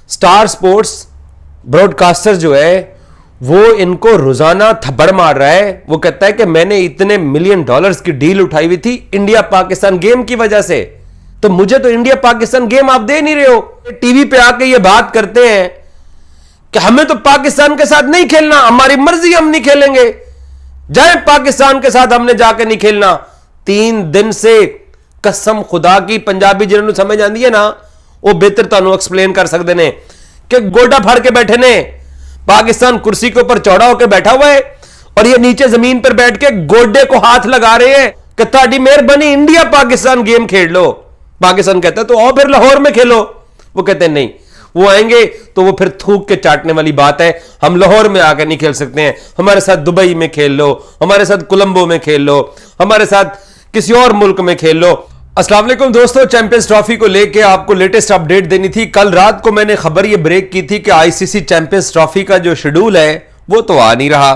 Star sports broadcaster जो है वो इनको रोजाना थप्पड़ मार रहा है। वो कहता है कि मैंने इतने $1 मिलियन की डील उठाई हुई थी इंडिया पाकिस्तान गेम की वजह से, तो मुझे तो इंडिया पाकिस्तान गेम आप दे नहीं रहे हो। टीवी पे आके ये बात करते हैं कि हमें तो पाकिस्तान के साथ नहीं खेलना, हमारी मर्जी, हम नहीं खेलेंगे, जाए पाकिस्तान के साथ हमने जाके नहीं खेलना। 3 दिन से कसम खुदा की, पंजाबी जिन्होंने समझ आती है ना वो बेहतर तुहानू एक्सप्लेन कर सकते ने कि गोडा फाड़ के बैठे ने। पाकिस्तान कुर्सी के ऊपर चौड़ा होकर बैठा हुआ है और ये नीचे जमीन पर बैठ के गोडे को हाथ लगा रहे हैं कि ताड़ी मेहरबानी इंडिया पाकिस्तान गेम खेल लो। पाकिस्तान कहता है तो आओ फिर लाहौर में खेलो। वो कहते हैं नहीं, वो आएंगे तो वो फिर थूक के चाटने वाली बात है, हम लाहौर में आकर नहीं खेल सकते हैं, हमारे साथ दुबई में खेल लो, हमारे साथ कोलंबो में खेल लो, हमारे साथ किसी और मुल्क में खेल लो। अस्सलाम वालेकुम दोस्तों, चैंपियंस ट्रॉफी को लेके आपको लेटेस्ट अपडेट देनी थी। कल रात को मैंने खबर ये ब्रेक की थी कि आईसीसी चैंपियंस ट्रॉफी का जो शेड्यूल है वो तो आ नहीं रहा,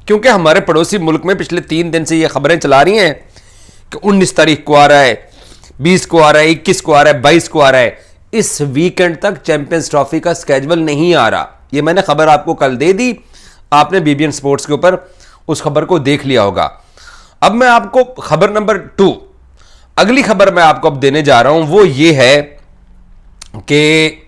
क्योंकि हमारे पड़ोसी मुल्क में पिछले 3 दिन से ये खबरें चला रही हैं कि 19 तारीख को आ रहा है, 20 को आ रहा है, 21 को आ रहा है, 22 को आ रहा है। इस वीकेंड तक चैंपियंस ट्रॉफी का स्केड्यूल नहीं आ रहा। ये मैंने खबर आपको कल दे दी, आपने बीबीएन स्पोर्ट्स के ऊपर उस खबर को देख लिया होगा। अब मैं आपको खबर नंबर 2, अगली खबर मैं आपको अब देने जा रहा हूं, वो ये है कि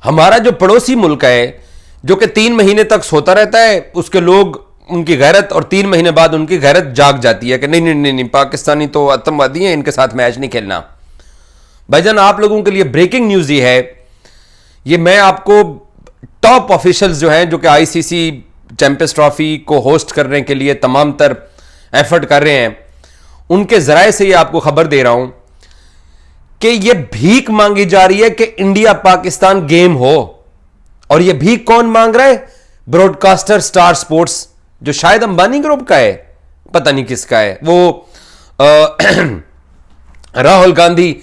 हमारा जो पड़ोसी मुल्क है जो कि 3 महीने तक सोता रहता है, उसके लोग, उनकी गैरत, और 3 महीने बाद उनकी गैरत जाग जाती है कि नहीं नहीं नहीं, नहीं पाकिस्तानी तो आतंकवादी हैं, इनके साथ मैच नहीं खेलना। भाईजान आप लोगों के लिए ब्रेकिंग न्यूज ये है, ये मैं आपको टॉप ऑफिशियल्स जो हैं, जो कि आईसीसी चैंपियंस ट्रॉफी को होस्ट करने के लिए तमाम तर एफर्ट कर रहे हैं, उनके जराए से ये आपको खबर दे रहा हूं कि ये भीख मांगी जा रही है कि इंडिया पाकिस्तान गेम हो। और ये भीख कौन मांग रहा है? ब्रॉडकास्टर स्टार स्पोर्ट्स, जो शायद अंबानी ग्रुप का है, पता नहीं किसका है। वो राहुल गांधी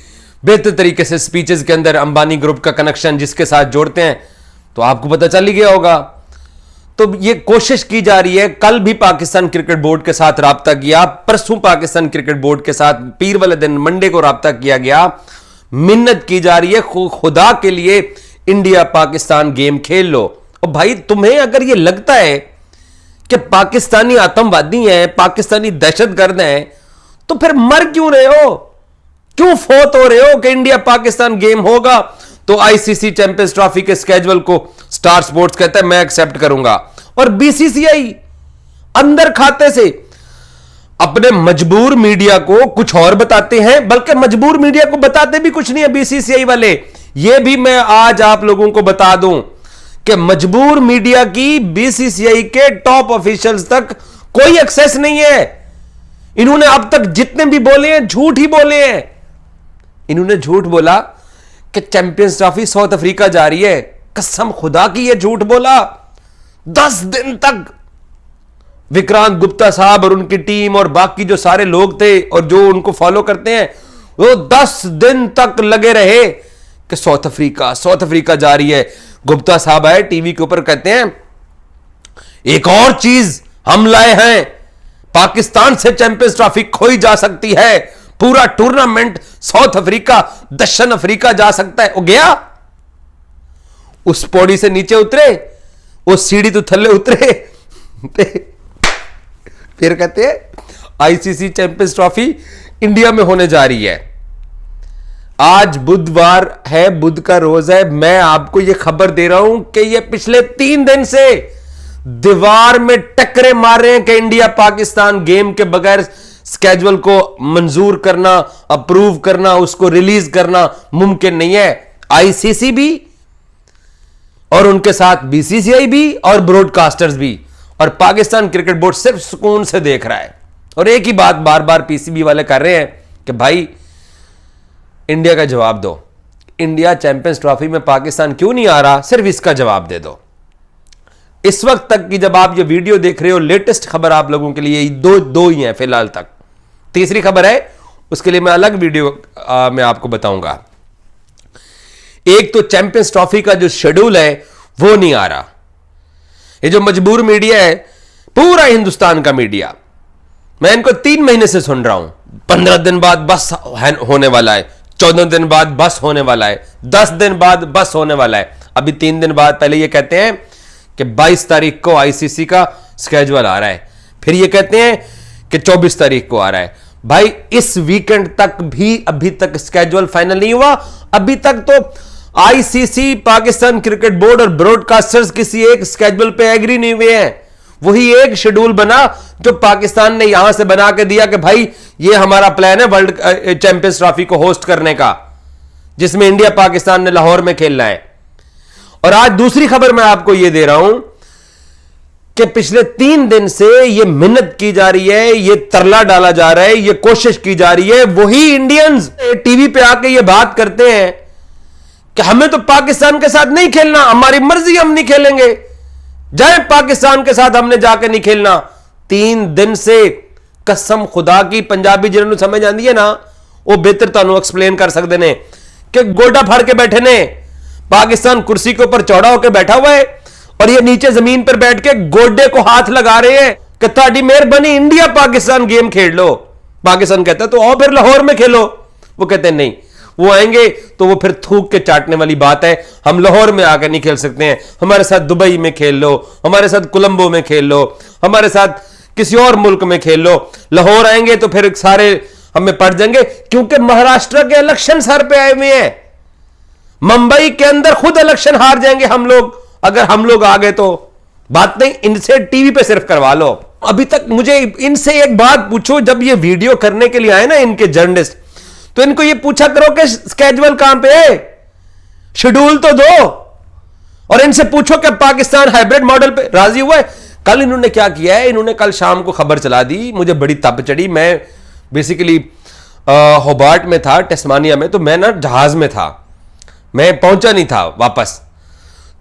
बेहतर तरीके से स्पीचेस के अंदर अंबानी ग्रुप का कनेक्शन जिसके साथ जोड़ते हैं, तो आपको पता चल ही गया होगा। तो ये कोशिश की जा रही है, कल भी पाकिस्तान क्रिकेट बोर्ड के साथ राब्ता किया, परसों पाकिस्तान क्रिकेट बोर्ड के साथ पीर वाले दिन मंडे को राब्ता किया गया, मिन्नत की जा रही है खुदा के लिए इंडिया पाकिस्तान गेम खेल लो। और भाई तुम्हें अगर ये लगता है कि पाकिस्तानी आतंकवादी हैं, पाकिस्तानी दहशतगर्द हैं, तो फिर मर क्यों रहे हो, क्यों फोत हो रहे हो कि इंडिया पाकिस्तान गेम होगा तो आईसीसी चैंपियंस ट्रॉफी के स्केड्यूल को स्टार स्पोर्ट्स कहता है मैं एक्सेप्ट करूंगा। और बीसीसीआई अंदर खाते से अपने मजबूर मीडिया को कुछ और बताते हैं, बल्कि मजबूर मीडिया को बताते भी कुछ नहीं है बीसीसीआई वाले। यह भी मैं आज आप लोगों को बता दूं कि मजबूर मीडिया की बीसीसीआई के टॉप ऑफिशियल्स तक कोई एक्सेस नहीं है। इन्होंने अब तक जितने भी बोले हैं झूठ ही बोले हैं। इन्होंने झूठ बोला कि चैंपियंस ट्रॉफी साउथ अफ्रीका जा रही है, कसम खुदा की ये झूठ बोला। 10 दिन तक विक्रांत गुप्ता साहब और उनकी टीम और बाकी जो सारे लोग थे और जो उनको फॉलो करते हैं, वो 10 दिन तक लगे रहे कि साउथ अफ्रीका जा रही है। गुप्ता साहब आए टीवी के ऊपर, कहते हैं एक और चीज हम लाए हैं, पाकिस्तान से चैंपियंस ट्रॉफी खोई जा सकती है, पूरा टूर्नामेंट साउथ अफ्रीका, दक्षिण अफ्रीका जा सकता है। वो गया, उस पौड़ी से नीचे उतरे, वो सीढ़ी तो थल्ले उतरे, फिर कहते हैं आईसीसी चैंपियंस ट्रॉफी इंडिया में होने जा रही है। आज बुधवार है, बुध का रोज है, मैं आपको यह खबर दे रहा हूं कि ये पिछले 3 दिन से दीवार में टक्करे मार रहे हैं कि इंडिया पाकिस्तान गेम के बगैर स्केड्यूल को मंजूर करना, अप्रूव करना, उसको रिलीज करना मुमकिन नहीं है। आईसीसी भी और उनके साथ बीसीसीआई भी और ब्रॉडकास्टर्स भी, और पाकिस्तान क्रिकेट बोर्ड सिर्फ सुकून से देख रहा है। और एक ही बात बार बार पीसीबी वाले कर रहे हैं कि भाई इंडिया का जवाब दो, इंडिया चैंपियंस ट्रॉफी में पाकिस्तान क्यों नहीं आ रहा, सिर्फ इसका जवाब दे दो। इस वक्त तक की जब आप ये वीडियो देख रहे हो, लेटेस्ट खबर आप लोगों के लिए दो ही हैं फिलहाल तक। तीसरी खबर है, उसके लिए मैं अलग वीडियो में आपको बताऊंगा। एक तो चैंपियंस ट्रॉफी का जो शेड्यूल है वो नहीं आ रहा। ये जो मजबूर मीडिया है, पूरा हिंदुस्तान का मीडिया, मैं इनको 3 महीने से सुन रहा हूं, 15 दिन बाद बस होने वाला है, 14 दिन बाद बस होने वाला है, 10 दिन बाद बस होने वाला है। अभी 3 दिन बाद पहले ये कहते हैं कि 22 तारीख को आईसीसी का स्केड्यूल आ रहा है, फिर ये कहते हैं कि 24 तारीख को आ रहा है। भाई इस वीकेंड तक भी अभी तक स्केड्यूल फाइनल नहीं हुआ। अभी तक तो आईसीसी, पाकिस्तान क्रिकेट बोर्ड और ब्रॉडकास्टर्स किसी एक स्केड्यूल पे एग्री नहीं हुए हैं। वही एक शेड्यूल बना जो पाकिस्तान ने यहां से बना के दिया कि भाई ये हमारा प्लान है वर्ल्ड चैंपियंस ट्रॉफी को होस्ट करने का, जिसमें इंडिया पाकिस्तान ने लाहौर में खेलना है। और आज दूसरी खबर मैं आपको यह दे रहा हूं कि पिछले 3 दिन से यह मिन्नत की जा रही है, यह तरला डाला जा रहा है, यह कोशिश की जा रही है। वही इंडियंस टीवी पे आके यह बात करते हैं कि हमें तो पाकिस्तान के साथ नहीं खेलना, हमारी मर्जी, हम नहीं खेलेंगे, जाए पाकिस्तान के साथ हमने जाके नहीं खेलना। 3 दिन से कसम खुदा की, पंजाबी जिन्होंने समझ आती है ना वो बेहतर तुहानू एक्सप्लेन कर सकते ने कि गोडा फाड़ के बैठे ने। पाकिस्तान कुर्सी के ऊपर चौड़ा होकर बैठा हुआ है और ये नीचे जमीन पर बैठ के गोडे को हाथ लगा रहे हैं कि ताड़ी मेहरबानी इंडिया पाकिस्तान गेम खेल लो। पाकिस्तान कहता है तो आओ फिर लाहौर में खेलो। वो कहते हैं नहीं, वो आएंगे तो वो फिर थूक के चाटने वाली बात है, हम लाहौर में आकर नहीं खेल सकते हैं, हमारे साथ दुबई में खेल लो, हमारे साथ कोलंबो में खेल लो, हमारे साथ किसी और मुल्क में खेल लो। लाहौर आएंगे तो फिर सारे हमें पड़ जाएंगे, क्योंकि महाराष्ट्र के इलेक्शन सर पे आए हुए हैं। मुंबई के अंदर खुद इलेक्शन हार जाएंगे हम लोग अगर हम लोग आ गए तो। बात नहीं, इनसे टीवी पे सिर्फ करवा लो। अभी तक मुझे इनसे एक बात पूछो, जब ये वीडियो करने के लिए आए ना इनके जर्नलिस्ट, तो इनको ये पूछा करो कि स्केड्यूल कहां पे है, शेड्यूल तो दो। और इनसे पूछो कि पाकिस्तान हाइब्रिड मॉडल पे राजी हुआ है। कल इन्होंने क्या किया है, इन्होंने कल शाम को खबर चला दी, मुझे बड़ी तप चढ़ी। मैं बेसिकली होबार्ट में था, टेस्मानिया में, तो मैं ना जहाज में था, मैं पहुंचा नहीं था वापस।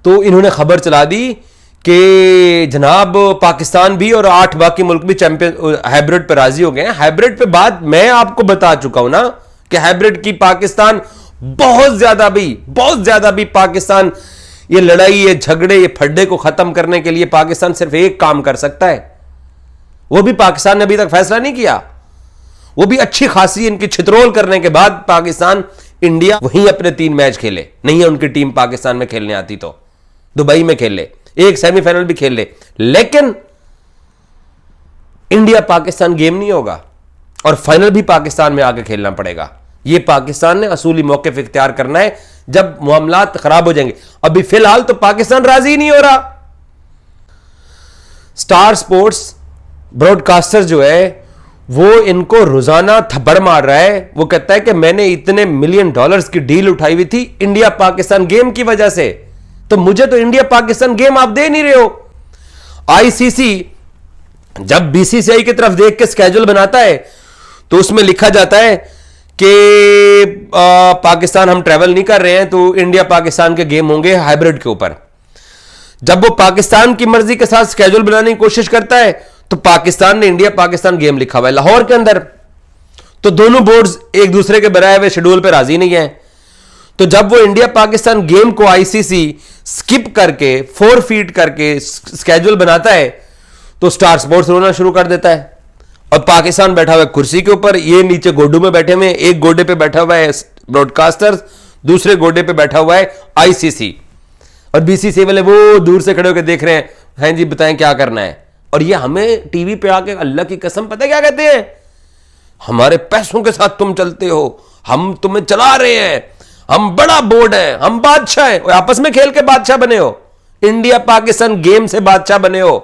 तो इन्होंने खबर चला दी कि जनाब पाकिस्तान भी और 8 बाकी मुल्क भी चैंपियन हाइब्रिड पे राजी हो गए हैं। हाइब्रिड पे बात मैं आपको बता चुका हूं ना कि हाइब्रिड की पाकिस्तान बहुत ज्यादा भी पाकिस्तान ये लड़ाई, ये झगड़े, ये फड्डे को खत्म करने के लिए पाकिस्तान सिर्फ एक काम कर सकता है। वो भी पाकिस्तान ने अभी तक फैसला नहीं किया। वो भी अच्छी खासी इनकी छितरोल करने के बाद पाकिस्तान इंडिया वहीं अपने 3 मैच खेले। नहीं है उनकी टीम पाकिस्तान में खेलने आती तो दुबई में खेल ले, एक सेमीफाइनल भी खेल ले, लेकिन इंडिया पाकिस्तान गेम नहीं होगा और फाइनल भी पाकिस्तान में आके खेलना पड़ेगा। यह पाकिस्तान ने असूली मौके इख्तियार करना है जब मामलात खराब हो जाएंगे। अभी फिलहाल तो पाकिस्तान राजी नहीं हो रहा। स्टार स्पोर्ट्स ब्रॉडकास्टर जो है वो इनको रोजाना थप्पड़ मार रहा है। वो कहता है कि मैंने इतने $मिलियन की डील उठाई हुई थी इंडिया पाकिस्तान गेम की वजह से, तो मुझे तो इंडिया पाकिस्तान गेम आप दे नहीं रहे हो। आईसीसी जब बीसीसीआई की तरफ देख के स्केड्यूल बनाता है तो उसमें लिखा जाता है कि पाकिस्तान हम ट्रैवल नहीं कर रहे हैं, तो इंडिया पाकिस्तान के गेम होंगे हाइब्रिड के ऊपर। जब वो पाकिस्तान की मर्जी के साथ स्केड्यूल बनाने की कोशिश करता है तो पाकिस्तान ने इंडिया पाकिस्तान गेम लिखा हुआ है लाहौर के अंदर, तो दोनों बोर्ड्स एक दूसरे के बनाए हुए शेड्यूल पे राजी नहीं है। तो जब वो इंडिया पाकिस्तान गेम को आईसीसी स्किप करके 4 फीट करके स्केड्यूल बनाता है तो स्टार स्पोर्ट्स रोना शुरू कर देता है। और पाकिस्तान बैठा हुआ है कुर्सी के ऊपर, ये नीचे गोडू में बैठे हुए, एक गोडे पे बैठा हुआ है ब्रॉडकास्टर्स, दूसरे गोडे पे बैठा हुआ है आईसीसी, और बीसीसीआई वाले वो दूर से खड़े होकर देख रहे हैं, हैं जी बताएं क्या करना है। और ये हमें टीवी पे आके अल्लाह की कसम पता है क्या कहते हैं, हमारे पैसों के साथ तुम चलते हो, हम तुम्हें चला रहे हैं, हम बड़ा बोर्ड है, हम बादशाह हैं। आपस में खेल के बादशाह बने हो, इंडिया पाकिस्तान गेम से बादशाह बने हो।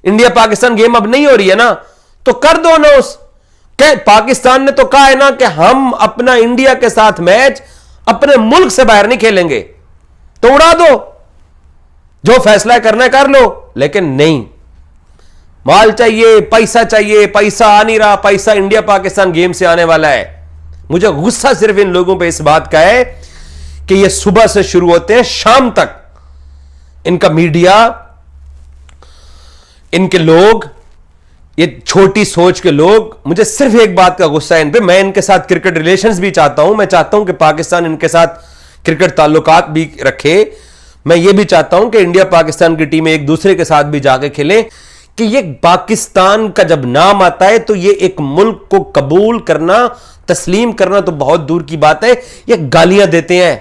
इंडिया पाकिस्तान गेम अब नहीं हो रही है ना, तो कर दो अनाउंस। पाकिस्तान ने तो कहा है ना कि हम अपना इंडिया के साथ मैच अपने मुल्क से बाहर नहीं खेलेंगे, तो उड़ा दो, जो फैसला करना है कर लो। लेकिन नहीं, माल चाहिए, पैसा आ नहीं रहा, पैसा इंडिया पाकिस्तान गेम से आने वाला है। मुझे गुस्सा सिर्फ इन लोगों पे इस बात का है कि ये सुबह से शुरू होते हैं, शाम तक इनका मीडिया, इनके लोग, ये छोटी सोच के लोग। मुझे सिर्फ एक बात का गुस्सा है इन पे। मैं इनके साथ क्रिकेट रिलेशंस भी चाहता हूं, मैं चाहता हूं कि पाकिस्तान इनके साथ क्रिकेट ताल्लुकात भी रखे। मैं ये भी चाहता हूं कि इंडिया पाकिस्तान की टीमें एक दूसरे के साथ भी जाके खेलें। कि ये पाकिस्तान का जब नाम आता है तो ये एक मुल्क को कबूल करना, तस्लीम करना तो बहुत दूर की बात है, ये गालियां देते हैं।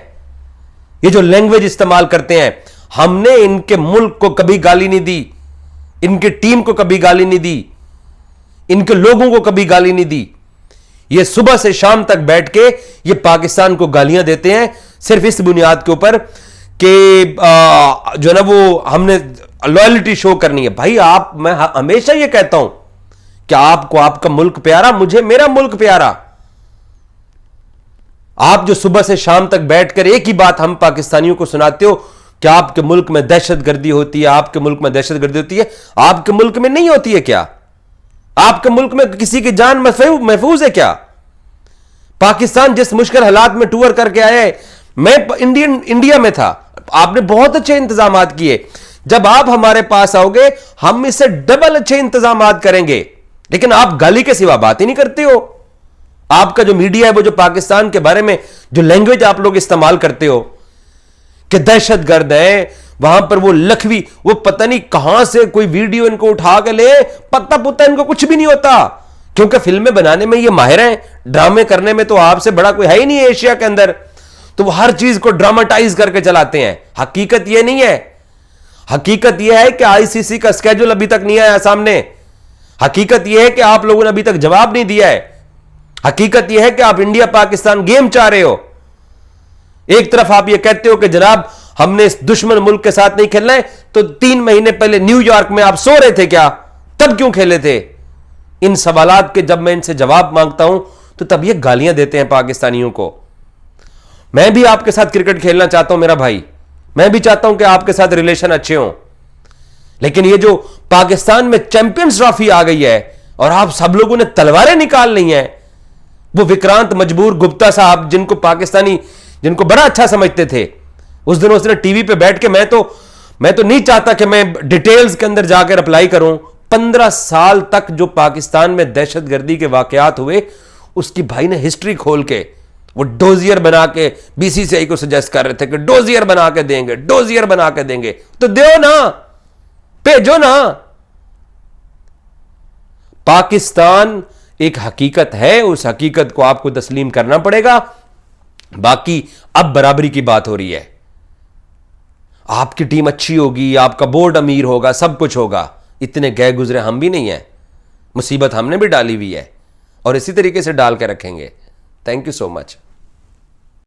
ये जो लैंग्वेज इस्तेमाल करते हैं, हमने इनके मुल्क को कभी गाली नहीं दी, इनकी टीम को कभी गाली नहीं दी, इनके लोगों को कभी गाली नहीं दी। ये सुबह से शाम तक बैठ के ये पाकिस्तान को गालियां देते हैं सिर्फ इस बुनियाद के ऊपर कि जो ना वो हमने लॉयल्टी शो करनी है। भाई मैं हमेशा ये कहता हूं कि आपको आपका मुल्क प्यारा, मुझे मेरा मुल्क प्यारा। आप जो सुबह से शाम तक बैठकर एक ही बात हम पाकिस्तानियों को सुनाते हो कि आपके मुल्क में दहशतगर्दी होती है, आपके मुल्क में दहशतगर्दी होती है। आपके मुल्क में नहीं होती है क्या? आपके मुल्क में किसी की जान महफूज है क्या? पाकिस्तान जिस मुश्किल हालात में टूर करके आया है, मैं इंडिया में था, आपने बहुत अच्छे इंतजाम किए। जब आप हमारे पास आओगे हम इससे डबल अच्छे इंतजाम करेंगे, लेकिन आप गाली के सिवा बात ही नहीं करते हो। आपका जो मीडिया है वो जो पाकिस्तान के बारे में जो लैंग्वेज आप लोग इस्तेमाल करते हो कि दहशतगर्द है, वहां पर वो लखवी, वो पता नहीं कहां से कोई वीडियो इनको उठा के ले, पत्ता पुत्ता इनको कुछ भी नहीं होता, क्योंकि फिल्में बनाने में ये माहिर हैं, ड्रामे करने में तो आपसे बड़ा कोई है ही नहीं एशिया के अंदर। तो वो हर चीज को ड्रामाटाइज करके चलाते हैं। हकीकत ये नहीं है। हकीकत यह है कि आईसीसी का स्केड्यूल अभी तक नहीं आया सामने। हकीकत यह है कि आप लोगों ने अभी तक जवाब नहीं दिया है। हकीकत यह है कि आप इंडिया पाकिस्तान गेम चाह रहे हो। एक तरफ आप ये कहते हो कि जनाब हमने इस दुश्मन मुल्क के साथ नहीं खेलना है, तो 3 महीने पहले न्यूयॉर्क में आप सो रहे थे क्या? तब क्यों खेले थे? इन सवालात के जब मैं इनसे जवाब मांगता हूं तो तब ये गालियां देते हैं पाकिस्तानियों को। मैं भी आपके साथ क्रिकेट खेलना चाहता हूं मेरा भाई, मैं भी चाहता हूं कि आपके साथ रिलेशन अच्छे हों, लेकिन ये जो पाकिस्तान में चैंपियंस ट्रॉफी आ गई है और आप सब लोगों ने तलवारें निकाल ली हैं, वो विक्रांत मजबूर गुप्ता साहब जिनको पाकिस्तानी जिनको बड़ा अच्छा समझते थे, उस दिन उसने टीवी पे बैठ के मैं तो नहीं चाहता कि मैं डिटेल्स के अंदर जाकर अप्लाई करूं। 15 साल तक जो पाकिस्तान में दहशतगर्दी के वाकयात हुए उसकी भाई ने हिस्ट्री खोल के वो डोजियर बना के बीसीसीआई को सजेस्ट कर रहे थे कि डोजियर बना के देंगे, डोजियर बना के देंगे। तो दो ना, भेजो ना। पाकिस्तान एक हकीकत है, उस हकीकत को आपको तस्लीम करना पड़ेगा। बाकी अब बराबरी की बात हो रही है। आपकी टीम अच्छी होगी, आपका बोर्ड अमीर होगा, सब कुछ होगा। इतने गए गुजरे हम भी नहीं है। मुसीबत हमने भी डाली हुई है और इसी तरीके से डाल के रखेंगे। Thank you so much.